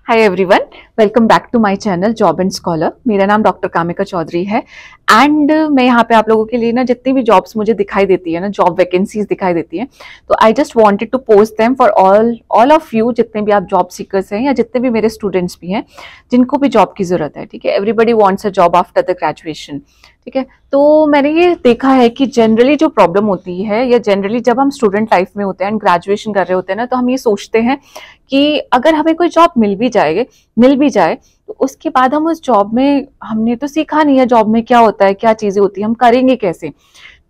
Hi everyone, welcome back to my channel job and scholar. मेरा नाम doctor Kamika Chaudhary है and मैं यहाँ पे आप लोगों के लिए ना जितनी भी जॉब्स मुझे दिखाई देती है ना, जॉब वैकेंसीज दिखाई देती हैं, तो I just wanted to post them for all of you, जितने भी आप जॉब सीकर्स हैं या जितने भी मेरे स्टूडेंट्स भी हैं जिनको भी जॉब की जरूरत है। ठीक है, everybody wants a job after the graduation. ठीक है, तो मैंने ये देखा है कि जनरली जो प्रॉब्लम होती है या जनरली जब हम स्टूडेंट लाइफ में होते हैं एंड ग्रेजुएशन कर रहे होते हैं ना, तो हम ये सोचते हैं कि अगर हमें कोई जॉब मिल भी जाए तो उसके बाद हम उस जॉब में, हमने तो सीखा नहीं है जॉब में क्या होता है, क्या चीजें होती है, हम करेंगे कैसे।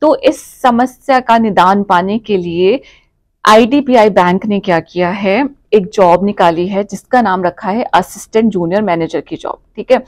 तो इस समस्या का निदान पाने के लिए आईडीबीआई बैंक ने क्या किया है, एक जॉब निकाली है जिसका नाम रखा है असिस्टेंट जूनियर मैनेजर की जॉब। ठीक है,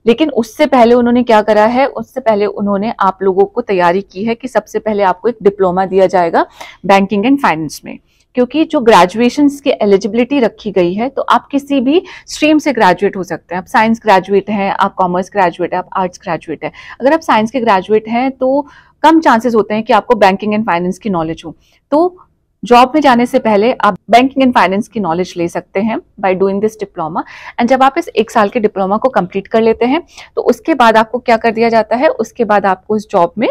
लेकिन उससे पहले उन्होंने क्या करा है, उससे पहले उन्होंने आप लोगों को तैयारी की है कि सबसे पहले आपको एक डिप्लोमा दिया जाएगा बैंकिंग एंड फाइनेंस में, क्योंकि जो ग्रेजुएशन की एलिजिबिलिटी रखी गई है, तो आप किसी भी स्ट्रीम से ग्रेजुएट हो सकते हैं। आप साइंस ग्रेजुएट हैं, आप कॉमर्स ग्रेजुएट है, आप आर्ट्स ग्रेजुएट है। अगर आप साइंस के ग्रेजुएट हैं तो कम चांसेस होते हैं कि आपको बैंकिंग एंड फाइनेंस की नॉलेज हो। तो जॉब में जाने से पहले आप बैंकिंग एंड फाइनेंस की नॉलेज ले सकते हैं by doing this diploma. And जब आप इस 1 साल के डिप्लोमा को कंप्लीट कर लेते हैं तो उसके बाद आपको क्या कर दिया जाता है, उसके बाद आपको उस जॉब में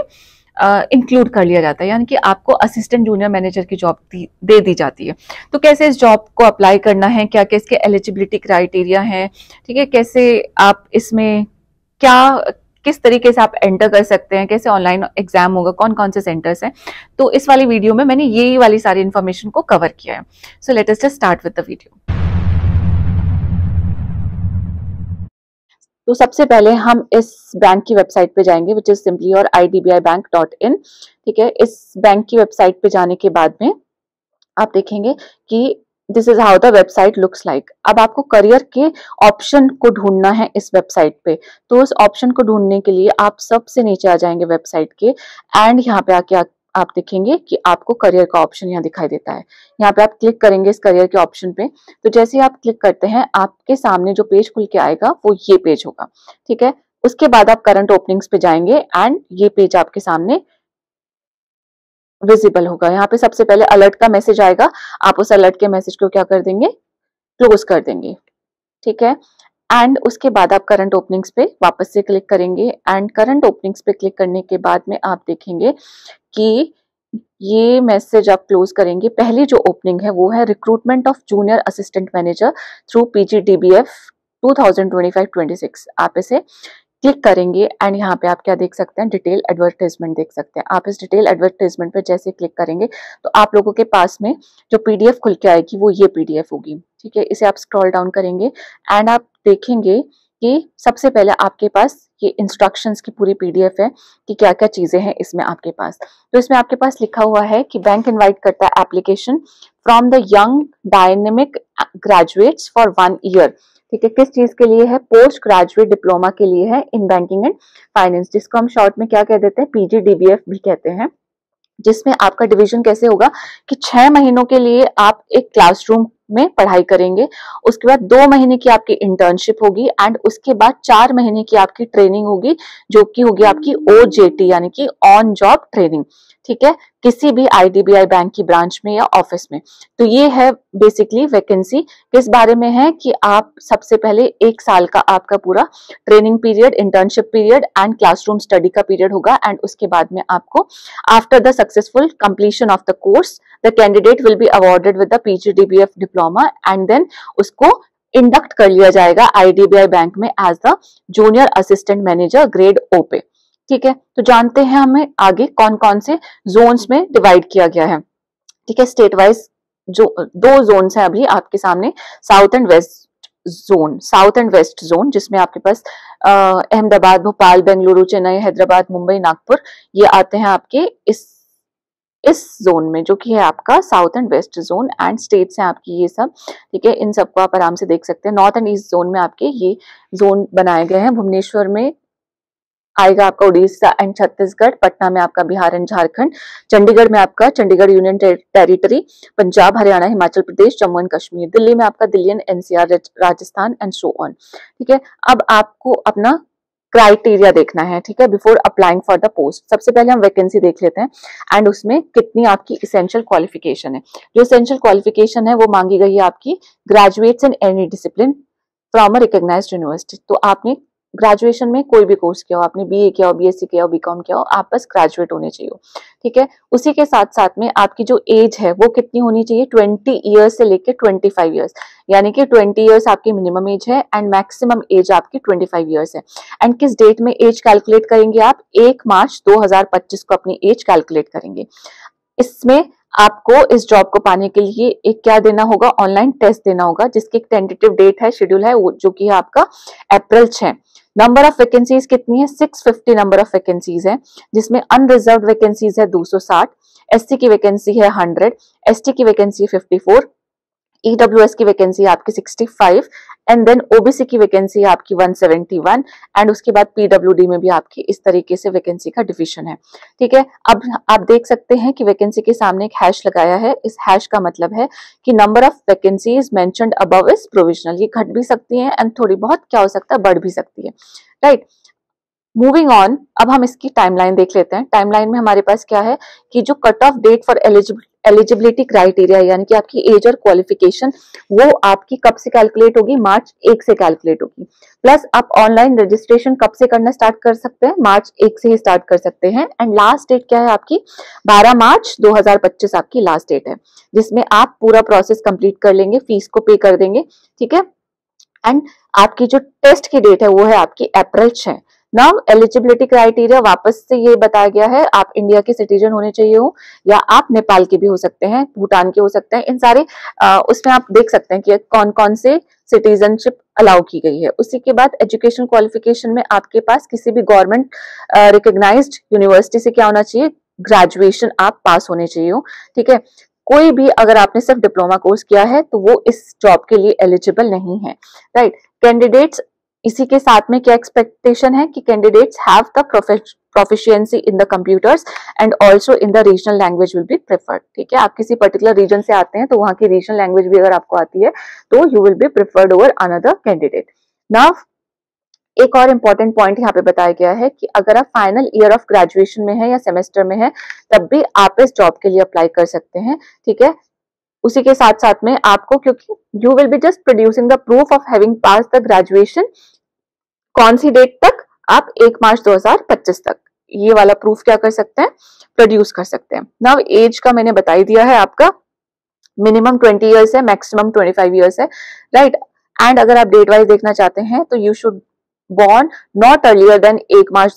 इंक्लूड कर लिया जाता है, यानी कि आपको असिस्टेंट जूनियर मैनेजर की जॉब दे दी जाती है। तो कैसे इस जॉब को अप्लाई करना है, क्या क्या इसके एलिजिबिलिटी क्राइटेरिया है, ठीक है, कैसे आप इसमें किस तरीके से आप एंटर कर सकते हैं, कैसे ऑनलाइन एग्जाम होगा, कौन कौन से सेंटर्स हैं, तो इस वाली वीडियो में मैंने ये वाली सारी इन्फॉर्मेशन को कवर किया है। So let us just start with the video. तो सबसे पहले हम इस बैंक की वेबसाइट पे जाएंगे, विच इज सिंपली और idbibank.in। ठीक है, इस बैंक की वेबसाइट पे जाने के बाद में आप देखेंगे कि this is how the website looks like. अब आपको करियर के ऑप्शन को ढूंढना है इस वेबसाइट पे। तो उस ऑप्शन को ढूंढने के लिए आप सबसे नीचे आ जाएंगे वेबसाइट के एंड यहाँ पे आके आप देखेंगे कि आपको करियर का ऑप्शन यहाँ दिखाई देता है। यहाँ पे आप क्लिक करेंगे इस करियर के ऑप्शन पे। तो जैसे ही आप क्लिक करते हैं, आपके सामने जो पेज खुल के आएगा वो ये पेज होगा। ठीक है, उसके बाद आप करंट ओपनिंग्स पे जाएंगे एंड ये पेज आपके सामने विजिबल होगा। यहाँ पे सबसे पहले अलर्ट का मैसेज आएगा, आप उस अलर्ट के मैसेज को क्या कर देंगे, क्लोज कर देंगे। ठीक है, एंड उसके बाद आप करंट ओपनिंग्स पे वापस से क्लिक करेंगे एंड करंट ओपनिंग्स पे क्लिक करने के बाद में आप देखेंगे कि ये मैसेज आप क्लोज करेंगे। पहली जो ओपनिंग है वो है recruitment of junior assistant manager through PGDBF 2025-26। आप इसे क्लिक करेंगे एंड यहाँ पे आप क्या देख सकते हैं, डिटेल एडवर्टाइजमेंट देख सकते हैं। आप इस डिटेल एडवर्टाइजमेंट पे जैसे क्लिक करेंगे तो आप लोगों के पास में जो पीडीएफ खुल के आएगी वो ये पीडीएफ होगी। ठीक है, इसे आप स्क्रॉल डाउन करेंगे एंड आप देखेंगे कि सबसे पहले आपके पास ये इंस्ट्रक्शंस की पूरी पीडीएफ है कि क्या क्या चीजें हैं इसमें आपके पास। तो इसमें आपके पास लिखा हुआ है कि बैंक इनवाइट करता है application from the young dynamic graduates for 1 year. ठीक है, किस चीज के लिए है, पोस्ट ग्रेजुएट डिप्लोमा के लिए है इन बैंकिंग एंड फाइनेंस, जिसको हम शॉर्ट में क्या कह देते हैं, पीजीडीबीएफ भी कहते हैं। जिसमें आपका डिवीजन कैसे होगा कि 6 महीनों के लिए आप एक क्लासरूम में पढ़ाई करेंगे, उसके बाद 2 महीने की आपकी इंटर्नशिप होगी एंड उसके बाद 4 महीने की आपकी ट्रेनिंग होगी, जो कि होगी आपकी ओजेटी यानी कि ऑन जॉब ट्रेनिंग। ठीक है, किसी भी आईडीबीआई बैंक की ब्रांच में या ऑफिस में। तो ये है बेसिकली वैकेंसी, किस बारे में है कि आप सबसे पहले 1 साल का आपका पूरा training period, internship period and classroom study का पीरियड होगा एंड उसके बाद में आपको after the successful completion of the course the candidate will be awarded with the PGDBF diploma and then उसको इंडक्ट कर लिया जाएगा आईडीबीआई बैंक में as the junior assistant manager grade O पे। ठीक है, तो जानते हैं हमें आगे कौन कौन से जोन्स में डिवाइड किया गया है। ठीक है, स्टेट वाइज जो 2 जोन्स हैं अभी आपके सामने, साउथ एंड वेस्ट जोन, जिसमें आपके पास अहमदाबाद, भोपाल, बेंगलुरु, चेन्नई, हैदराबाद, मुंबई, नागपुर, ये आते हैं आपके इस जोन में, जो कि है आपका south and west zone and states हैं आपकी ये सब। ठीक है, इन सबको आप आराम से देख सकते हैं। नॉर्थ एंड ईस्ट जोन में आपके ये जोन बनाए गए हैं। भुवनेश्वर में आएगा आपका उड़ीसा एंड छत्तीसगढ़, पटना में आपका बिहार एंड झारखंड, चंडीगढ़ में आपका Chandigarh union territory, Punjab, Haryana, Himachal Pradesh, Jammu and Kashmir, Delhi में आपका Delhi and NCR, Rajasthan and so on. ठीक है, अब आपको अपना क्राइटेरिया देखना है। ठीक है, before applying for the post सबसे पहले हम वैकेंसी देख लेते हैं एंड उसमें कितनी आपकी इसेंशियल क्वालिफिकेशन है। जो इसेंशियल क्वालिफिकेशन है वो मांगी गई है आपकी graduates in any discipline from a recognised university. तो आपने ग्रेजुएशन में कोई भी कोर्स किया हो, आपने बीए किया हो, बीएससी किया हो, बीकॉम किया हो, आप बस ग्रेजुएट होने चाहिए हो, ठीक है। उसी के साथ साथ में आपकी जो एज है वो कितनी होनी चाहिए, 20 ईयर्स से लेके 25 ईयर्स, यानी कि 20 ईयर्स आपकी मिनिमम एज है एंड मैक्सिमम एज आपकी 25 ईयर्स है। एंड किस डेट में एज कैलकुलेट करेंगे आप, 1 मार्च 2025 को अपनी एज कैलकुलेट करेंगे। इसमें आपको इस जॉब को पाने के लिए एक क्या देना होगा, ऑनलाइन टेस्ट देना होगा, जिसकी एक टेंटेटिव डेट है, शेड्यूल है, वो जो कि है आपका अप्रैल 6। नंबर ऑफ वैकेंसीज कितनी है, 650 नंबर ऑफ वैकेंसीज है, जिसमें अनरिजर्व वैकेंसीज है 260, एससी की वैकेंसी है 100, एसटी की वैकेंसी 54, ईडब्ल्यूएस की वैकेंसी आपकी 65 एंड देन ओबीसी की वैकेंसी आपकी 171 एंड उसके बाद पीडब्ल्यूडी में भी आपकी इस तरीके से वैकेंसी का डिवीजन है, ठीक है। अब आप देख सकते हैं कि वैकेंसी के सामने एक हैश लगाया है। इस हैश का मतलब है कि number of vacancies mentioned above is provisional, ये घट भी सकती है एंड थोड़ी बहुत क्या हो सकता है, बढ़ भी सकती है, राइट। मूविंग ऑन, अब हम इसकी टाइमलाइन देख लेते हैं। टाइमलाइन में हमारे पास क्या है कि जो cut off date for eligibility criteria यानी कि आपकी एज और क्वालिफिकेशन वो आपकी कब से कैलकुलेट होगी, मार्च 1 से कैलकुलेट होगी। प्लस आप ऑनलाइन रजिस्ट्रेशन कब से करना स्टार्ट कर सकते हैं, मार्च 1 से ही स्टार्ट कर सकते हैं। एंड लास्ट डेट क्या है आपकी, 12 मार्च 2025 आपकी लास्ट डेट है, जिसमें आप पूरा प्रोसेस कंप्लीट कर लेंगे, फीस को पे कर देंगे, ठीक है। एंड आपकी जो टेस्ट की डेट है वो है आपकी अप्रैल 6। नाउ एलिजिबिलिटी क्राइटेरिया वापस से ये बताया गया है, आप इंडिया के सिटीजन होने चाहिए हो या आप नेपाल के भी हो सकते हैं, भूटान के हो सकते हैं, इन सारे उसमें आप देख सकते हैं कि कौन कौन से सिटीजनशिप अलाउ की गई है। उसी के बाद एजुकेशन क्वालिफिकेशन में आपके पास किसी भी गवर्नमेंट रिकॉग्नाइज्ड यूनिवर्सिटी से क्या होना चाहिए, ग्रेजुएशन आप पास होने चाहिए हो, ठीक है। कोई भी अगर आपने सिर्फ डिप्लोमा कोर्स किया है तो वो इस जॉब के लिए एलिजिबल नहीं है, राइट। कैंडिडेट्स, इसी के साथ में क्या एक्सपेक्टेशन है कि candidates have the proficiency in the computers and also in the regional language will be preferred, ठीक है। आप किसी पर्टिकुलर रीजन से आते हैं तो वहां की रीजनल लैंग्वेज भी अगर आपको आती है तो you will be preferred over another candidate. Now एक और इम्पोर्टेंट पॉइंट यहाँ पे बताया गया है कि अगर आप फाइनल ईयर ऑफ ग्रेजुएशन में है या सेमेस्टर में है तब भी आप इस जॉब के लिए अप्लाई कर सकते हैं, ठीक है। उसी के साथ साथ में आपको, क्योंकि you will be just producing the proof of having pass the graduation, कौन सी डेट तक, आप 1 मार्च 2025 तक ये वाला प्रूफ क्या कर सकते हैं, प्रोड्यूस कर सकते हैं। नाउ एज का मैंने बता ही दिया है, आपका मिनिमम 20 इयर्स है, मैक्सिमम 25 इयर्स है, राइट। एंड अगर आप डेट वाइज देखना चाहते हैं तो you should born not earlier than 1 March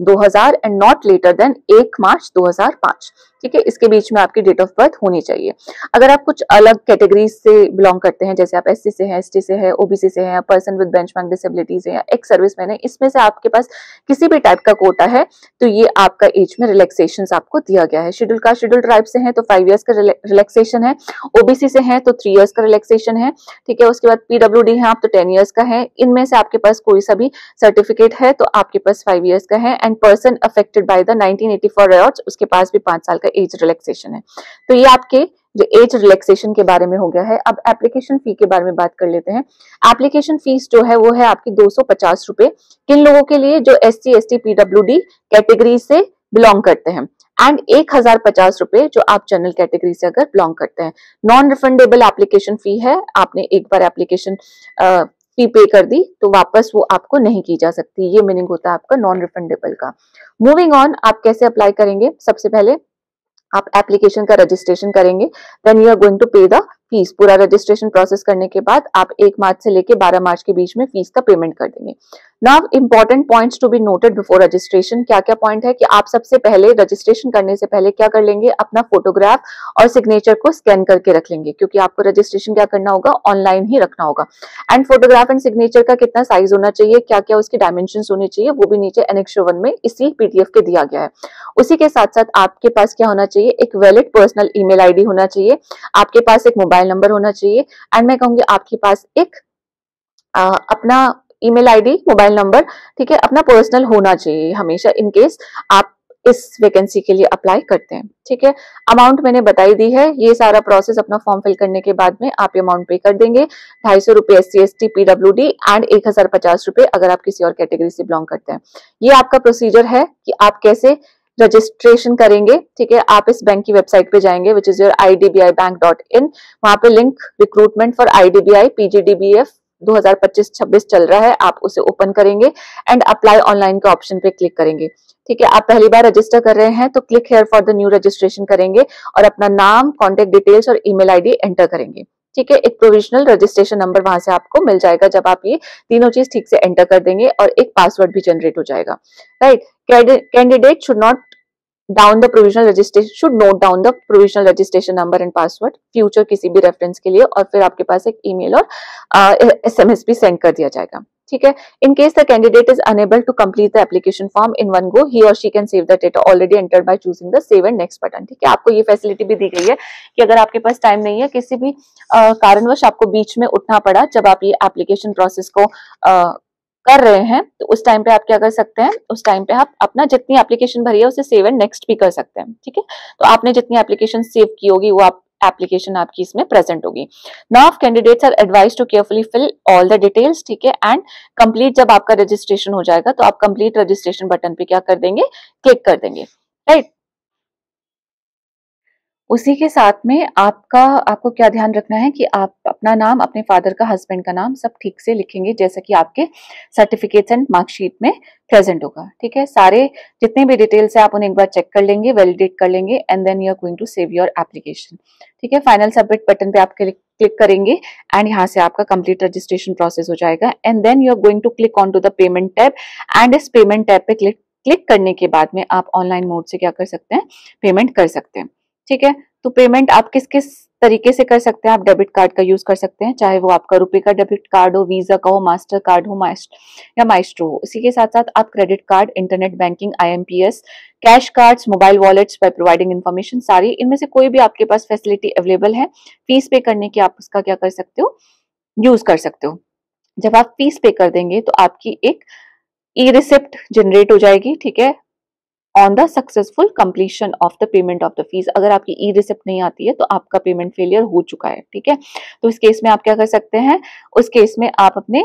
2000 and not later than 1 March 2005, ठीक है। इसके बीच में आपकी डेट ऑफ बर्थ होनी चाहिए। अगर आप कुछ अलग कैटेगरीज से बिलोंग करते हैं, जैसे आप एससी से हैं, एसटी से है, ओबीसी से हैं, पर्सन विद बेंचमार्क डिसेबिलिटीज है या एक्स सर्विसमैन है, इसमें से आपके पास किसी भी टाइप का कोटा है तो ये आपका एज में रिलैक्सेशन आपको दिया गया है। शेड्यूल कास्ट शेड्यूल ट्राइब से है तो 5 इयर्स का रिलैक्सेशन है, ओबीसी से है तो 3 इयर्स का रिलैक्सेशन है, ठीक है। उसके बाद पीडब्ल्यूडी है आप तो 10 इयर्स का है। इनमें से आपके पास कोई सा भी सर्टिफिकेट है तो आपके पास 5 इयर्स का है। And person affected by the 1984 riots, उसके पास भी 5 साल का एज रिलैक्सेशन है। तो ये आपके एज रिलैक्सेशन के बारे में हो गया है। अब एप्लीकेशन फी के बारे में बात कर लेते हैं। एप्लीकेशन फीस जो है वो है आपकी 250 रुपए, किन लोगों के लिए, जो एससी एसटी पीडब्ल्यूडी कैटेगरी से बिलोंग करते हैं, एंड 1050 रुपए जो आप जनरल कैटेगरी से अगर बिलोंग करते हैं। नॉन रिफंडेबल एप्लीकेशन फी है, आपने एक बार एप्लीकेशन फी पे कर दी तो वापस वो आपको नहीं की जा सकती, ये मीनिंग होता है आपका नॉन रिफंडेबल का। मूविंग ऑन, आप कैसे अप्लाई करेंगे, सबसे पहले आप एप्लीकेशन का रजिस्ट्रेशन करेंगे, then you are going to pay the fees. पूरा रजिस्ट्रेशन प्रोसेस करने के बाद आप 1 मार्च से लेके 12 मार्च के बीच में फीस का पेमेंट कर देंगे। Now important points to be noted before registration, क्या क्या पॉइंट है कि आप सबसे पहले रजिस्ट्रेशन करने से पहले क्या कर लेंगे, अपना फोटोग्राफ और सिग्नेचर को स्कैन करके रख लेंगे, क्योंकि आपको रजिस्ट्रेशन क्या करना होगा, ऑनलाइन ही रखना होगा। एंड फोटोग्राफ एंड सिग्नेचर का कितना साइज होना चाहिए, क्या क्या उसके डायमेंशन होने चाहिए, वो भी नीचे एनेक्स 1 में इसी पीडीएफ के दिया गया है। उसी के साथ साथ आपके पास क्या होना चाहिए, एक वैलिड पर्सनल ईमेल आईडी होना चाहिए, आपके पास एक मोबाइल नंबर होना चाहिए, एंड मैं कहूंगी आपके पास एक अपना ईमेल आईडी, मोबाइल नंबर, ठीक है, अपना पर्सनल होना चाहिए हमेशा, इन केस आप इस वैकेंसी के लिए अप्लाई करते हैं, ठीक है। अमाउंट मैंने बताई दी है, ये सारा प्रोसेस अपना फॉर्म फिल करने के बाद में आप अमाउंट पे कर देंगे, 250 रुपए एससी एसटी पीडब्ल्यूडी एंड 1050 रुपए अगर आप किसी और कैटेगरी से बिलोंग करते हैं। ये आपका प्रोसीजर है कि आप कैसे रजिस्ट्रेशन करेंगे, ठीक है। आप इस बैंक की वेबसाइट पे जाएंगे विच इज योर idbibank.in, वहां पे link recruitment for IDBI PGDBF 2025-26 चल रहा है, आप उसे ओपन करेंगे एंड अप्लाई ऑनलाइन के ऑप्शन पे क्लिक करेंगे। ठीक है, आप पहली बार रजिस्टर कर रहे हैं तो click here for the new registration करेंगे और अपना नाम, कॉन्टेक्ट डिटेल्स और ईमेल आईडी एंटर करेंगे। ठीक है, एक प्रोविजनल रजिस्ट्रेशन नंबर वहां से आपको मिल जाएगा जब आप ये तीनों चीज ठीक से एंटर कर देंगे, और एक पासवर्ड भी जनरेट हो जाएगा। Right, candidate should not down the provisional registration should note down the provisional registration number and password future किसी भी रेफरेंस के लिए, और फिर आपके पास एक ईमेल और SMS भी सेंड कर दिया जाएगा। ठीक है, in case the candidate is enable to complete the application form in one go, he और she can save the data already entered by choosing the save and next button. ठीक है, आपको ये फैसिलिटी भी दी गई है कि अगर आपके पास टाइम नहीं है, किसी भी कारणवश आपको बीच में उठना पड़ा जब आप ये एप्लीकेशन प्रोसेस को कर रहे हैं, तो उस टाइम पे आप क्या कर सकते हैं, उस टाइम पे आप अपना जितनी एप्लीकेशन भरी है उसे सेव एंड नेक्स्ट भी कर सकते हैं। ठीक है, तो आपने जितनी एप्लीकेशन सेव की होगी वो आप एप्लीकेशन आपकी इसमें प्रेजेंट होगी। Now candidates are advise to carefully fill all the details. ठीक है, एंड कंप्लीट जब आपका रजिस्ट्रेशन हो जाएगा तो आप कंप्लीट रजिस्ट्रेशन बटन पे क्या कर देंगे, क्लिक कर देंगे। राइट, उसी के साथ में आपको क्या ध्यान रखना है कि आप अपना नाम, अपने फादर का, हस्बैंड का नाम सब ठीक से लिखेंगे जैसा कि आपके सर्टिफिकेट्स एंड मार्कशीट में प्रेजेंट होगा। ठीक है, सारे जितने भी डिटेल्स है आप उन्हें एक बार चेक कर लेंगे, वैलिडेट कर लेंगे and then you are going to save your application. ठीक है, फाइनल सबमिट बटन पे आप क्लिक करेंगे एंड यहाँ से आपका कंप्लीट रजिस्ट्रेशन प्रोसेस हो जाएगा and then you are going to click on to the payment tab and इस पेमेंट टैब पे क्लिक करने के बाद में आप ऑनलाइन मोड से क्या कर सकते हैं, पेमेंट कर सकते हैं। ठीक है, तो पेमेंट आप किस किस तरीके से कर सकते हैं, आप डेबिट कार्ड का यूज कर सकते हैं, चाहे वो आपका रुपए का डेबिट कार्ड हो, वीजा का हो, मास्टर कार्ड हो, या माइस्ट्रो हो। इसी के साथ साथ आप credit card, internet banking, IMPS, cash cards, mobile wallets by providing information, सारी इनमें से कोई भी आपके पास फैसिलिटी अवेलेबल है फीस पे करने की, आप उसका क्या कर सकते हो, यूज कर सकते हो। जब आप फीस पे कर देंगे तो आपकी एक ई रिसिप्ट जनरेट हो जाएगी। ठीक है, on the successful completion of the payment of the fees. अगर आपकी ई रिसिप्ट नहीं आती है तो आपका पेमेंट फेलियर हो चुका है। ठीक है, तो इस केस में आप क्या कर सकते हैं, उस केस में आप अपने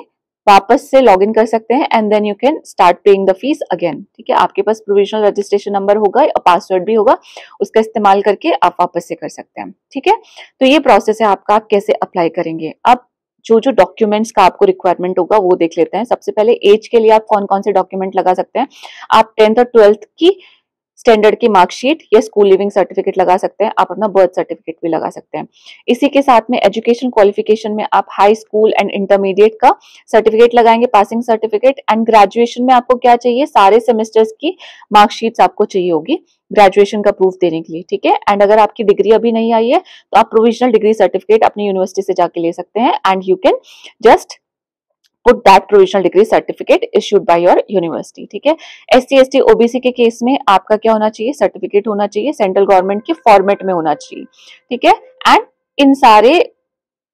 वापस से लॉग इन कर सकते हैं and then you can start paying the fees again. ठीक है, आपके पास प्रोविजनल रजिस्ट्रेशन नंबर होगा और पासवर्ड भी होगा, उसका इस्तेमाल करके आप वापस से कर सकते हैं। ठीक है, तो ये प्रोसेस है आपका, आप कैसे अप्लाई करेंगे। अब जो जो डॉक्यूमेंट्स का आपको रिक्वायरमेंट होगा वो देख लेते हैं। सबसे पहले एज के लिए आप कौन कौन से डॉक्यूमेंट लगा सकते हैं, आप 10th और 12th की स्टैंडर्ड की मार्कशीट या स्कूल लिविंग सर्टिफिकेट लगा सकते हैं, आप अपना बर्थ सर्टिफिकेट भी लगा सकते हैं। इसी के साथ में एजुकेशन क्वालिफिकेशन में आप हाई स्कूल एंड इंटरमीडिएट का सर्टिफिकेट लगाएंगे, पासिंग सर्टिफिकेट। एंड ग्रेजुएशन में आपको क्या चाहिए, सारे सेमेस्टर्स की मार्कशीट्स आपको चाहिए होगी ग्रेजुएशन का प्रूफ देने के लिए। ठीक है, एंड अगर आपकी डिग्री अभी नहीं आई है तो आप प्रोविजनल डिग्री सर्टिफिकेट अपनी यूनिवर्सिटी से जाके ले सकते हैं and you can just put that provisional degree certificate issued by your university। ठीक है, SC ST OBC के केस में आपका क्या होना चाहिए, सर्टिफिकेट होना चाहिए, सेंट्रल गवर्नमेंट के फॉर्मेट में होना चाहिए। ठीक है, एंड इन सारे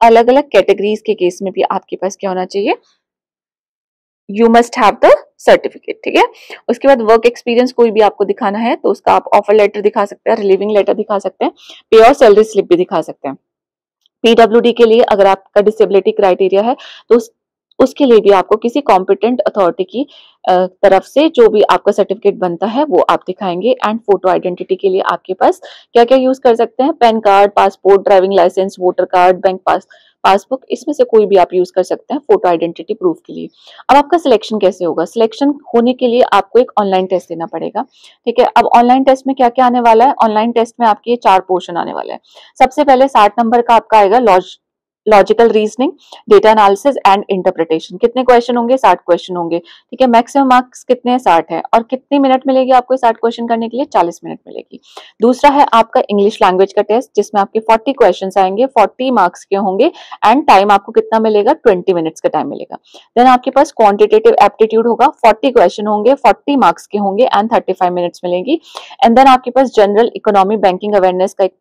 अलग अलग कैटेगरीज के केस में भी आपके पास क्या होना चाहिए, you must have the certificate. ठीक है, उसके बाद वर्क एक्सपीरियंस कोई भी आपको दिखाना है तो उसका आप ऑफर लेटर दिखा सकते हैं, रिलीविंग लेटर दिखा सकते हैं, पे और सैलरी स्लिप भी दिखा सकते हैं। PWD के लिए अगर आपका डिसेबिलिटी क्राइटेरिया है तो उसके लिए भी आपको किसी कॉम्पिटेंट अथॉरिटी की तरफ से जो भी आपका सर्टिफिकेट बनता है वो आप दिखाएंगे। एंड फोटो आइडेंटिटी के लिए आपके पास क्या क्या यूज कर सकते हैं, PAN card, passport, driving licence, voter card, bank passbook, इसमें से कोई भी आप यूज कर सकते हैं फोटो आइडेंटिटी प्रूफ के लिए। अब आपका सिलेक्शन कैसे होगा, सिलेक्शन होने के लिए आपको एक ऑनलाइन टेस्ट देना पड़ेगा। ठीक है, अब ऑनलाइन टेस्ट में क्या क्या आने वाला है, ऑनलाइन टेस्ट में आपके 4 पोर्शन आने वाले हैं। सबसे पहले 60 नंबर का आपका आएगा logical reasoning, data analysis and interpretation. कितने क्वेश्चन होंगे, 60 क्वेश्चन होंगे। ठीक है, मैक्सिमम मार्क्स कितने हैं, 60 है। और कितनी मिनट मिलेगी आपको 60 क्वेश्चन करने के लिए, 40 मिनट मिलेगी। दूसरा है आपका इंग्लिश लैंग्वेज का टेस्ट जिसमें आपके 40 क्वेश्चन आएंगे, 40 मार्क्स के होंगे एंड टाइम आपको कितना मिलेगा, 20 मिनट्स का टाइम मिलेगा। देन आपके पास क्वांटिटेटिव एप्टीट्यूड होगा, 40 क्वेश्चन होंगे, 40 मार्क्स के होंगे एंड 35 मिनट्स मिलेगी। एंड देन आपके पास जनरल इकोनॉमी बैंकिंग अवेयरनेस का एक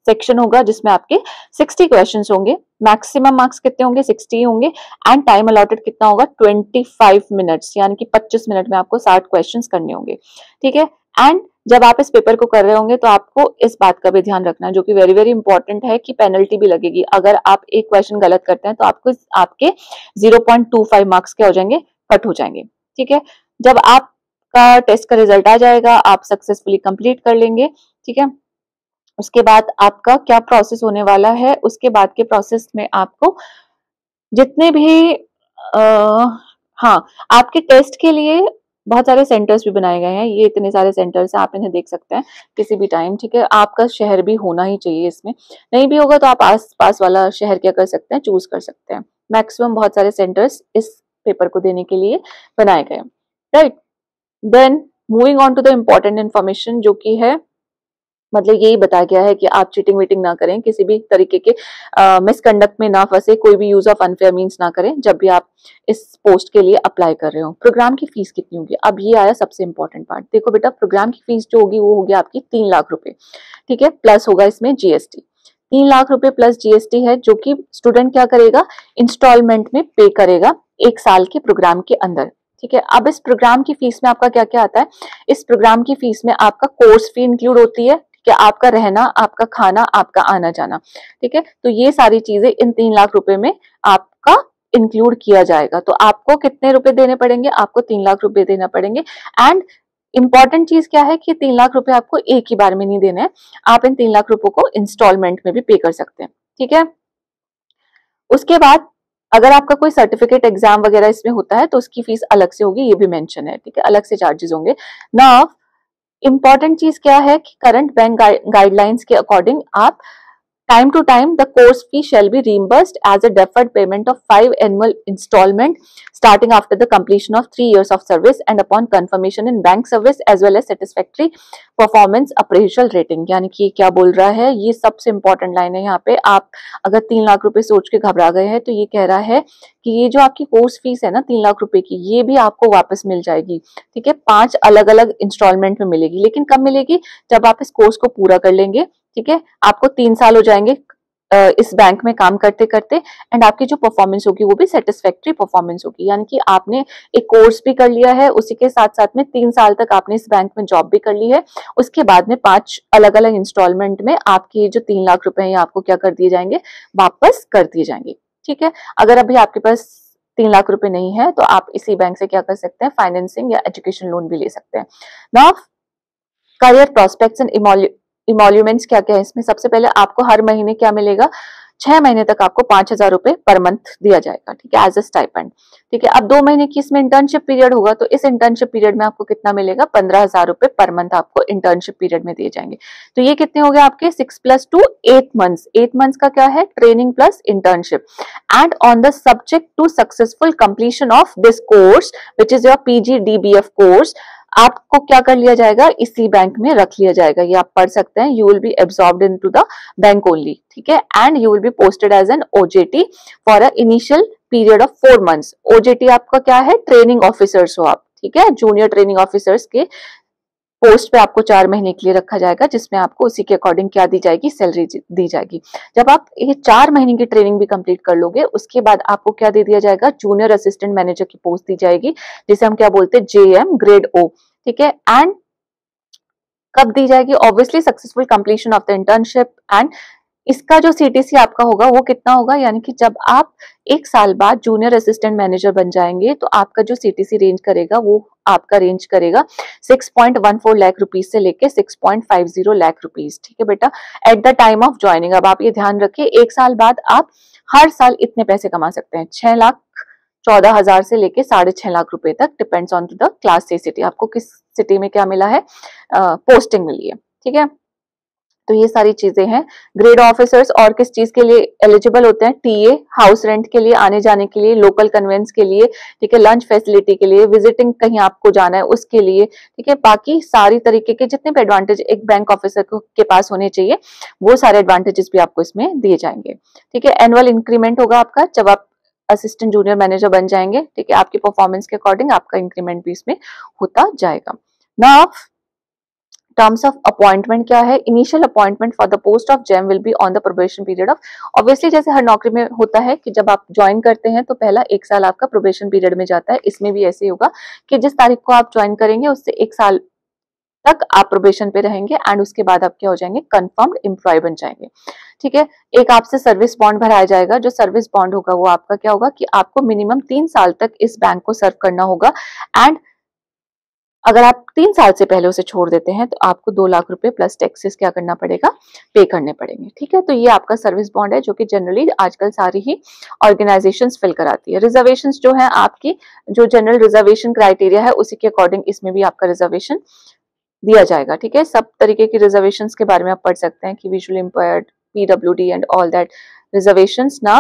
सेक्शन होगा जिसमें आपके 60 क्वेश्चंस होंगे, मैक्सिमम मार्क्स कितने होंगे, 60 होंगे एंड टाइम अलॉटेड कितना होगा, 25 मिनट्स, यानी कि 25 मिनट में आपको 60 क्वेश्चंस करने होंगे। ठीक है, एंड जब आप इस पेपर को कर रहे होंगे तो आपको इस बात का भी ध्यान रखना है जो कि वेरी वेरी इंपॉर्टेंट है कि पेनल्टी भी लगेगी। अगर आप एक क्वेश्चन गलत करते हैं तो आपको आपके 0.25 मार्क्स क्या हो जाएंगे, कट हो जाएंगे। ठीक है, जब आपका टेस्ट का रिजल्ट आ जाएगा आप सक्सेसफुली कंप्लीट कर लेंगे। ठीक है, उसके बाद आपका क्या प्रोसेस होने वाला है, उसके बाद के प्रोसेस में आपको जितने भी हाँ, आपके टेस्ट के लिए बहुत सारे सेंटर्स भी बनाए गए हैं। ये इतने सारे सेंटर्स हैं, आप इन्हें देख सकते हैं किसी भी टाइम, ठीक है। आपका शहर भी होना ही चाहिए इसमें, नहीं भी होगा तो आप आस पास वाला शहर क्या कर सकते हैं, चूज कर सकते हैं। मैक्सिमम बहुत सारे सेंटर्स इस पेपर को देने के लिए बनाए गए, right. Then moving on to the important information, जो कि है मतलब यही बताया गया है कि आप चीटिंग वीटिंग ना करें, किसी भी तरीके के मिसकंडक्ट में ना फंसे, कोई भी यूज ऑफ अनफेयर मीन्स ना करें जब भी आप इस पोस्ट के लिए अप्लाई कर रहे हो। प्रोग्राम की फीस कितनी होगी, अब ये आया सबसे इंपॉर्टेंट पार्ट। देखो बेटा, प्रोग्राम की फीस जो होगी वो होगी आपकी 3 लाख रुपए, ठीक है, प्लस होगा इसमें जीएसटी। 3 लाख रुपए प्लस जीएसटी है, जो कि स्टूडेंट क्या करेगा, इंस्टॉलमेंट में पे करेगा 1 साल के प्रोग्राम के अंदर, ठीक है। अब इस प्रोग्राम की फीस में आपका क्या क्या आता है, इस प्रोग्राम की फीस में आपका कोर्स फी इंक्लूड होती है, कि आपका रहना, आपका खाना, आपका आना जाना, ठीक है। तो ये सारी चीजें इन 3 लाख रुपए में आपका इंक्लूड किया जाएगा। तो आपको कितने रुपए देने पड़ेंगे, आपको 3 लाख रुपए देना पड़ेंगे। एंड इंपॉर्टेंट चीज क्या है कि 3 लाख रुपए आपको एक ही बार में नहीं देने हैं, आप इन 3 लाख रुपए को इंस्टॉलमेंट में भी पे कर सकते हैं, ठीक है। उसके बाद अगर आपका कोई सर्टिफिकेट एग्जाम वगैरह इसमें होता है तो उसकी फीस अलग से होगी, ये भी मेंशन है, ठीक है, अलग से चार्जेस होंगे ना। इंपॉर्टेंट चीज क्या है कि करंट बैंक गाइडलाइंस के अकॉर्डिंग आप time to time the course fee shall be reimbursed as a deferred payment of 5 annual installment starting after the completion of 3 years of service and upon confirmation in bank service as well as satisfactory performance appraisal rating। यानी कि क्या बोल रहा है, ये सबसे important line है यहाँ पे। आप अगर 3 लाख रुपए सोच के घबरा गए हैं तो ये कह रहा है कि ये जो आपकी कोर्स फीस है ना 3 लाख रुपए की, ये भी आपको वापस मिल जाएगी, ठीक है। 5 अलग अलग इंस्टॉलमेंट में मिलेगी, लेकिन कब मिलेगी, जब आप इस कोर्स को पूरा कर लेंगे, ठीक है। आपको 3 साल हो जाएंगे इस बैंक में काम करते करते, एंड आपकी जो परफॉर्मेंस होगी वो भी सेटिस्फैक्ट्री परफॉर्मेंस होगी। यानी कि आपने एक कोर्स भी कर लिया है, उसी के साथ साथ में 3 साल तक आपने इस बैंक में जॉब भी कर ली है, उसके बाद में 5 अलग अलग इंस्टॉलमेंट में आपके जो 3 लाख रुपए हैं आपको क्या कर दिए जाएंगे, वापस कर दिए जाएंगे, ठीक है। अगर अभी आपके पास 3 लाख रुपए नहीं है तो आप इसी बैंक से क्या कर सकते हैं, फाइनेंसिंग या एजुकेशन लोन भी ले सकते हैं। Now career prospects and emoluments क्या क्या है इसमें। सबसे पहले आपको हर महीने क्या मिलेगा, 6 महीने तक आपको 5,000 रुपए पर मंथ दिया जाएगा, ठीक है, एज अ स्टाइपेंड, ठीक है। अब 2 महीने की इसमें इंटर्नशिप पीरियड होगा, तो इस इंटर्नशिप पीरियड में आपको कितना मिलेगा, 15,000 रुपए पर मंथ आपको इंटर्नशिप पीरियड में दिए जाएंगे। तो ये कितने हो गए आपके 6 + 2 8 मंथ्स। 8 मंथ्स का क्या है, training plus internship. And on the subject to successful completion of this course which is your PGDBF course, आपको क्या कर लिया जाएगा, इसी बैंक में रख लिया जाएगा। ये आप पढ़ सकते हैं, you will be absorbed into the bank only, ठीक है। And you will be posted as an OJT for a initial period of 4 months. OJT आपका क्या है, ट्रेनिंग ऑफिसर्स हो आप, ठीक है, जूनियर ट्रेनिंग ऑफिसर्स के पोस्ट पे आपको 4 महीने के लिए रखा जाएगा, जिसमें आपको उसी के अकॉर्डिंग क्या दी जाएगी, सैलरी दी जाएगी। जब आप ये 4 महीने की ट्रेनिंग भी कंप्लीट कर लोगे, उसके बाद आपको क्या दे दिया जाएगा, जूनियर असिस्टेंट मैनेजर की पोस्ट दी जाएगी, जिसे हम क्या बोलते हैं, JM ग्रेड O, ठीक है। एंड कब दी जाएगी, obviously successful completion of the internship. And इसका जो CTC आपका होगा वो कितना होगा, यानी कि जब आप 1 साल बाद जूनियर असिस्टेंट मैनेजर बन जाएंगे तो आपका जो CTC रेंज करेगा वो आपका रेंज करेगा 6.14 लाख रुपीज से लेके 6.50 लाख रुपीज, ठीक है बेटा, at the time of joining. अब आप ये ध्यान रखिए, 1 साल बाद आप हर साल इतने पैसे कमा सकते हैं, 6,14,000 से लेके 6.5 लाख रुपए तक, डिपेंड्स ऑन द क्लास से सिटी, आपको किस सिटी में क्या मिला है, पोस्टिंग मिली है, ठीक है। तो ये सारी चीजें हैं। ग्रेड ऑफिसर्स और किस चीज के लिए एलिजिबल होते हैं, TA, हाउस रेंट के लिए, आने जाने के लिए, लोकल कन्वेंस के लिए, ठीक है, लंच फैसिलिटी के लिए, विजिटिंग कहीं आपको जाना है उसके लिए, ठीक है। बाकी सारी तरीके के जितने भी एडवांटेज एक बैंक ऑफिसर के पास होने चाहिए, वो सारे एडवांटेजेस भी आपको इसमें दिए जाएंगे, ठीक है। एनुअल इंक्रीमेंट होगा आपका जब आप असिस्टेंट जूनियर मैनेजर बन जाएंगे, ठीक है, आपकी परफॉर्मेंस के अकॉर्डिंग आपका इंक्रीमेंट भी इसमें होता जाएगा। नाउ टर्म्स ऑफ अपॉइंटमेंट क्या है, initial appointment for the post of JAM will be on the probation period of, obviously जैसे हर नौकरी में होता है कि जब आप ज्वाइन करते हैं तो पहला 1 साल आपका प्रोबेशन पीरियड में जाता है, इसमें भी ऐसे ही होगा कि जिस तारीख को आप ज्वाइन करेंगे उससे 1 साल तक आप प्रोबेशन पे रहेंगे, एंड उसके बाद आप क्या हो जाएंगे, कंफर्म्ड एम्प्लॉय बन जाएंगे, ठीक है। एक आपसे सर्विस बॉन्ड भराया जाएगा, जो सर्विस बॉन्ड होगा वो आपका क्या होगा कि आपको मिनिमम 3 साल तक इस बैंक को सर्व करना होगा, एंड अगर आप 3 साल से पहले उसे छोड़ देते हैं तो आपको 2 लाख रुपए प्लस टैक्सेस क्या करना पड़ेगा, पे करने पड़ेंगे। ठीक है, तो ये आपका सर्विस बॉन्ड है जो कि जनरली आजकल सारी ही ऑर्गेनाइजेशंस फिल कराती है। रिजर्वेशंस जो है आपकी, जो जनरल रिजर्वेशन क्राइटेरिया है उसी के अकॉर्डिंग इसमें भी आपका रिजर्वेशन दिया जाएगा। ठीक है, सब तरीके की रिजर्वेशंस के बारे में आप पढ़ सकते हैं कि visually impaired, PWD and all that reservations. ना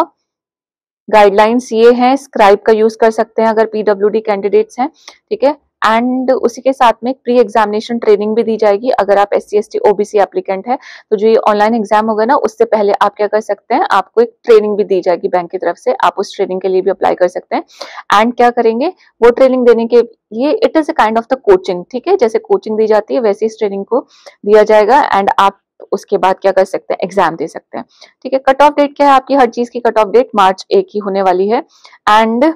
गाइडलाइंस ये हैं, स्क्राइब का यूज कर सकते हैं अगर पीडब्ल्यूडी कैंडिडेट्स हैं। ठीक है, एंड उसी के साथ में प्री एग्जामिनेशन ट्रेनिंग भी दी जाएगी। अगर आप SC ST OBC एप्लीकेंट है तो जो ये ऑनलाइन एग्जाम होगा ना, उससे पहले आप क्या कर सकते हैं, आपको एक ट्रेनिंग भी दी जाएगी बैंक की तरफ से, आप उस ट्रेनिंग के लिए भी अप्लाई कर सकते हैं। एंड क्या करेंगे, वो ट्रेनिंग देने के लिए it is a kind of the coaching. ठीक है, जैसे कोचिंग दी जाती है वैसे इस ट्रेनिंग को दिया जाएगा एंड आप उसके बाद क्या कर सकते हैं, एग्जाम दे सकते हैं। ठीक है, कट ऑफ डेट क्या है आपकी, हर चीज की कट ऑफ डेट मार्च 1 ही होने वाली है। एंड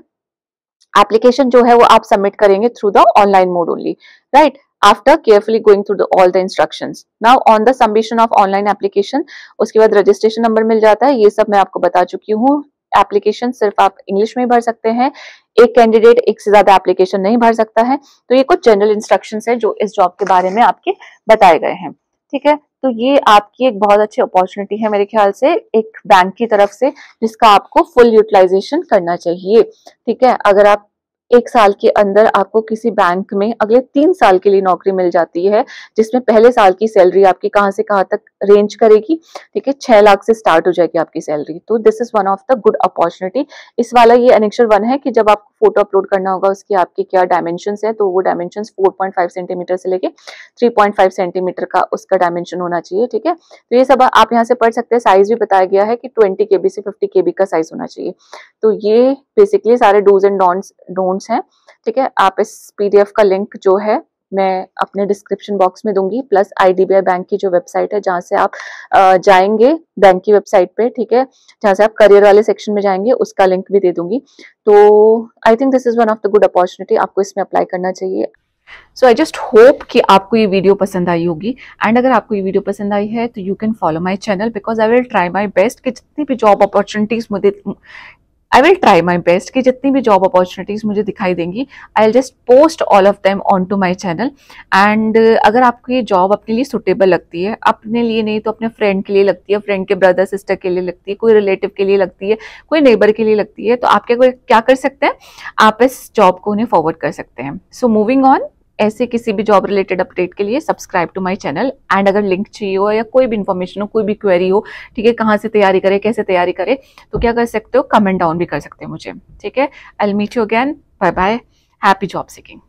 एप्लीकेशन जो है वो आप सबमिट करेंगे through the online mode only, right, after carefully going through all the instructions. Now on the submission of online application, उसके बाद रजिस्ट्रेशन नंबर मिल जाता है, ये सब मैं आपको बता चुकी हूँ। एप्लीकेशन सिर्फ आप इंग्लिश में ही भर सकते हैं, एक कैंडिडेट एक से ज्यादा एप्लीकेशन नहीं भर सकता है। तो ये कुछ जनरल इंस्ट्रक्शंस है जो इस जॉब के बारे में आपके बताए गए हैं। ठीक है, तो ये आपकी एक बहुत अच्छी अपॉर्चुनिटी है मेरे ख्याल से एक बैंक की तरफ से, जिसका आपको फुल यूटिलाइजेशन करना चाहिए। ठीक है, अगर आप 1 साल के अंदर आपको किसी बैंक में अगले 3 साल के लिए नौकरी मिल जाती है, जिसमें पहले साल की सैलरी आपकी कहां से कहां तक रेंज करेगी, ठीक है, 6 लाख से स्टार्ट हो जाएगी आपकी सैलरी। तो this is one of the good opportunity. इस वाला ये अनेक्शर 1 है कि जब आपको फोटो अपलोड करना होगा उसकी आपकी क्या डायमेंशन है, तो वो डायमेंशन 4.5 सेंटीमीटर से लेके 3.5 सेंटीमीटर का उसका डायमेंशन होना चाहिए। ठीक है, तो ये सब आप यहाँ से पढ़ सकते हैं। साइज भी बताया गया है कि 20 KB से 50 KB का साइज होना चाहिए। तो ये बेसिकली सारे डूज एंड डोंट्स हैं। ठीक है, आप इस PDF का लिंक जो है मैं अपने डिस्क्रिप्शन बॉक्स में दूंगी, प्लस IDBI बैंक की जो वेबसाइट है जहां से आप जाएंगे बैंक की वेबसाइट पे, ठीक है, जहां से आप करियर वाले सेक्शन में जाएंगे उसका लिंक भी दे दूंगी। तो I think this is one of the good opportunity, आपको इसमें अप्लाई करना चाहिए। सो आई जस्ट होप कि आपको ये वीडियो पसंद आई होगी। एंड अगर आपको ये वीडियो पसंद आई है तो you can follow my channel, because I will try my best कि जितनी भी जॉब अपॉर्चुनिटीज मुझे दिखाई देंगी, I will just post all of them on to my channel. And अगर आपको ये जॉब अपने लिए सुटेबल लगती है, अपने लिए नहीं तो अपने फ्रेंड के लिए लगती है, फ्रेंड के ब्रदर सिस्टर के लिए लगती है, कोई रिलेटिव के लिए लगती है, कोई नेबर के लिए लगती है, तो आप क्या कर सकते हैं, आप इस जॉब को उन्हें फॉरवर्ड कर सकते हैं। सो मूविंग ऑन, ऐसे किसी भी जॉब रिलेटेड अपडेट के लिए subscribe to my channel. And अगर लिंक चाहिए हो या कोई भी इन्फॉर्मेशन हो, कोई भी क्वेरी हो, ठीक है, कहाँ से तैयारी करें, कैसे तैयारी करें, तो क्या कर सकते हो, कमेंट डाउन भी कर सकते हैं मुझे। ठीक है, I will meet you again, bye bye, happy job seeking.